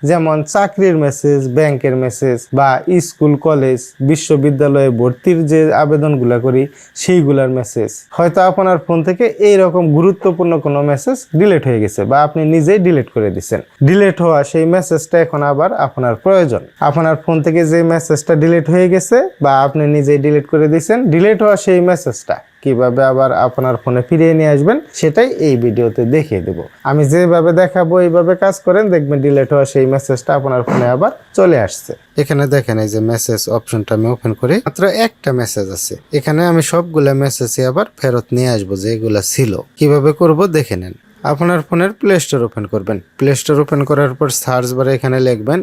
যেমন চাকরির মেসেজ, ব্যাংকের মেসেজ বা স্কুল কলেজ বিশ্ববিদ্যালয়ে ভর্তির যে আবেদনগুলো করি সেইগুলার মেসেজ। হয়তো আপনার ফোন থেকে এইরকম গুরুত্বপূর্ণ কোনো মেসেজ ডিলিট হয়ে গেছে বা আপনি নিজেই ডিলিট করে দিচ্ছেন। ডিলিট হওয়া সেই মেসেজটা এখন আবার আপনার প্রয়োজন। আপনার ফোন থেকে যে মেসেজটা ডিলিট হয়ে গেছে বা আপনি নিজেই ডিলিট করে দিচ্ছেন, ডিলিট হওয়া সেই মেসেজটা কিভাবে আবার আপনার ফোনে ফিরিয়ে নিয়ে আসবেন সেটাই এই ভিডিওতে দেখিয়ে দেব। আমি যেভাবে দেখাবো এইভাবে কাজ করেন, দেখবেন ডিলিট হওয়া সেই মেসেজটা আপনার ফোনে আবার চলে আসছে। এখানে দেখেন এই যে মেসেজ অপশনটা আমি ওপেন করি, মাত্র একটা মেসেজ আছে। এখানে আমি সবগুলা মেসেজই আবার ফেরত নিয়ে আসবো যেগুলা ছিল। কিভাবে করব দেখে নেন। আপনার ফোনের প্লে স্টোর ওপেন করবেন। প্লে স্টোর ওপেন করার পর সার্চ বারে এখানে লিখবেন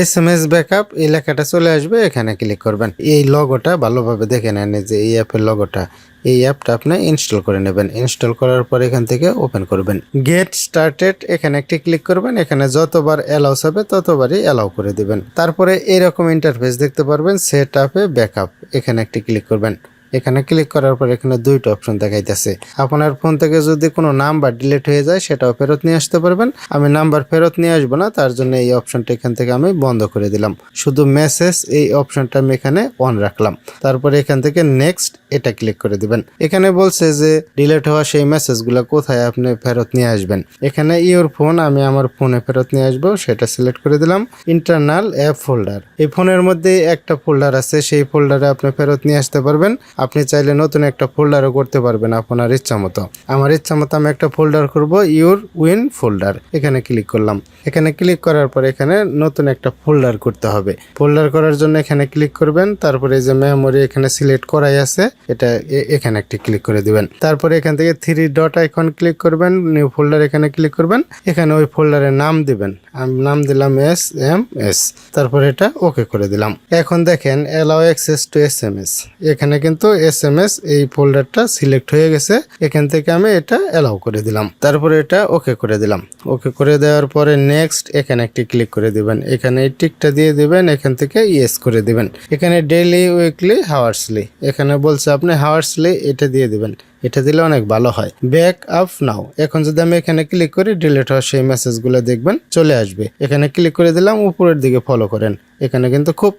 SMS ব্যাকআপ, এই লেখাটা চলে আসবে, এখানে ক্লিক করবেন। এই লগোটা ভালোভাবে দেখে নেন, যে এই অ্যাপের লগোটা, এই অ্যাপটা আপনি ইনস্টল করে নেবেন। ইনস্টল করার পর এখান থেকে ওপেন করবেন। গেট স্টার্টেড এখানে একটি ক্লিক করবেন। এখানে যতবার অ্যালাউস হবে ততবারই অ্যালাউ করে দিবেন। তারপরে এরকম ইন্টারফেস দেখতে পারবেন, সেট আপে ব্যাকআপ, এখানে একটি ক্লিক করবেন। এখানে ক্লিক করার পর এখানে দুইটা অপশন দেখাইতেছে। আপনার ফোন থেকে যদি কোনো নাম্বার ডিলিট হয়ে যায় সেটাও ফেরত নিয়ে আসতে পারবেন। আমি নাম্বার ফেরত নিয়ে আসবো না, তার জন্য এই অপশনটা এখান থেকে আমি বন্ধ করে দিলাম। শুধু মেসেজ এই অপশনটা আমি এখানে অন রাখলাম। তারপরে এখান থেকে নেক্সট এটা ক্লিক করে দিবেন। এখানে বলছে যে ডিলিট হওয়া সেই মেসেজগুলো কোথায় আপনি ফেরত নিয়ে আসবেন। এখানে ইওর ফোন, আমি আমার ফোনে ফেরত নিয়ে আসবো, সেটা সিলেক্ট করে দিলাম। ইন্টারনাল অ্যাপ ফোল্ডার, এই ফোনের মধ্যে একটা ফোল্ডার আছে, সেই ফোল্ডারে আপনি ফেরত নিয়ে আসতে পারবেন। আপনি চাইলে নতুন একটা ফোল্ডারও করতে পারবেন আপনার ইচ্ছা মতো। আমার ইচ্ছা মতো আমি একটা ফোল্ডার করব, ইউর উইন ফোল্ডার। এখানে ক্লিক করলাম। এখানে ক্লিক করার পর এখানে নতুন একটা ফোল্ডার করতে হবে। ফোল্ডার করার জন্য এখানে ক্লিক করবেন। তারপরে এই যে মেমোরি এখানে সিলেক্ট করাই আছে, এটা এখানে একটি ক্লিক করে দিবেন। তারপরে এখান থেকে 3 ডট আইকন ক্লিক করবেন, নিউ ফোল্ডার এখানে ক্লিক করবেন। এখানে ওই ফোল্ডারের নাম দিবেন। আমি নাম দিলাম SMS। তারপরে এটা ওকে করে দিলাম। এখন দেখেন অ্যালাউ অ্যাক্সেস টু SMS, এখানে কিন্তু SMS এই ফোল্ডারটা সিলেক্ট হয়ে গেছে। এখান থেকে আমি এটা অ্যালাউ করে দিলাম। তারপরে এটা ওকে করে দিলাম। ওকে করে দেওয়ার পরে নেক্সট এখানে একটি ক্লিক করে দিবেন। এখানে এই টিকটা দিয়ে দিবেন, এখান থেকে ইয়েস করে দিবেন। এখানে ডেইলি, উইকলি, হাওয়ার্সলি, এখানে বলছে আপনি হাওয়ার্সলি এটা দিয়ে দিবেন। এটা দিলে অনেক ভালো হয়। ব্যাক আপ নাও, এখন যদি আমি এখানে ক্লিক করি ডিলিট হওয়া সেই মেসেজগুলো দেখবেন চলে আসবে। এখানে ক্লিক করে দিলাম, উপরের দিকে ফলো করেন। এখানে কিন্তু খুব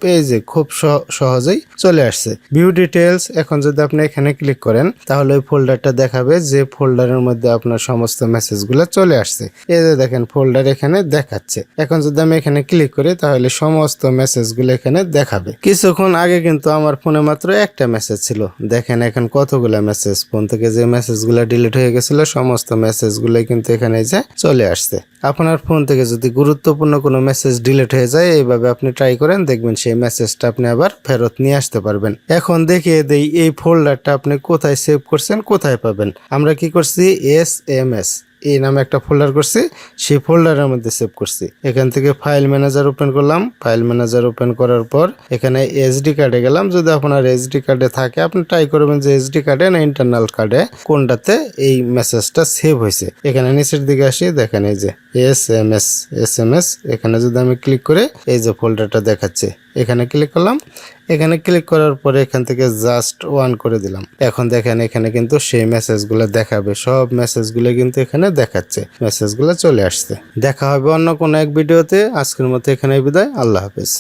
খুব সহজেই চলে আসছে। ভিউ ডিটেলস, এখন যদি আপনি এখানে ক্লিক করেন তাহলে ওই ফোল্ডারটা দেখাবে যে ফোল্ডারের মধ্যে আপনার সমস্ত মেসেজগুলো চলে আসছে। এই যে দেখেন ফোল্ডার এখানে দেখাচ্ছে। এখন যদি আমি এখানে ক্লিক করি তাহলে সমস্ত মেসেজগুলো এখানে দেখাবে। কিছুক্ষণ আগে কিন্তু আমার ফোনে মাত্র একটা মেসেজ ছিল, দেখেন এখন কতগুলো মেসেজ। ফোন থেকে যে মেসেজগুলো ডিলিট হয়ে গেছিল সমস্ত মেসেজগুলোই কিন্তু এখানে যে চলে আসছে। আপনার ফোন থেকে যদি গুরুত্বপূর্ণ কোনো মেসেজ ডিলিট হয়ে যায়, এইভাবে আপনি ট্রাই করেন, দেখবেন সেই মেসেজটা আপনি আবার ফেরত নিয়ে আসতে পারবেন। এখন দেখিয়ে দেই এই ফোল্ডারটা আপনি কোথায় সেভ করছেন, কোথায় পাবেন। আমরা কি করছি, SMS এই নামে একটা ফোল্ডার করছি, সেই ফোল্ডারের মধ্যে সেভ করছি। এখান থেকে ফাইল ম্যানেজার ওপেন করলাম। ফাইল ম্যানেজার ওপেন করার পর এখানে SD কার্ডে গেলাম। যদি আপনার SD কার্ডে থাকে আপনি ট্রাই করবেন যে SD কার্ডে না ইন্টারনাল কার্ডে কোনটাতে এই মেসেজটা সেভ হয়েছে। এখানে নিচের দিকে আসি, দেখেন এই যে SMS, এখানে যদি আমি ক্লিক করে এই যে ফোল্ডারটা দেখাচ্ছে, এখানে ক্লিক করলাম। এখানে ক্লিক করার পরে এখান থেকে জাস্ট 1 করে দিলাম। এখন দেখেন এখানে কিন্তু সেই মেসেজগুলো দেখাবে, সব মেসেজগুলো কিন্তু এখানে দেখাচ্ছে, মেসেজগুলো চলে আসছে। দেখা হবে অন্য কোনো এক ভিডিওতে। আজকের মতো এখানে বিদায়, আল্লাহ হাফেজ।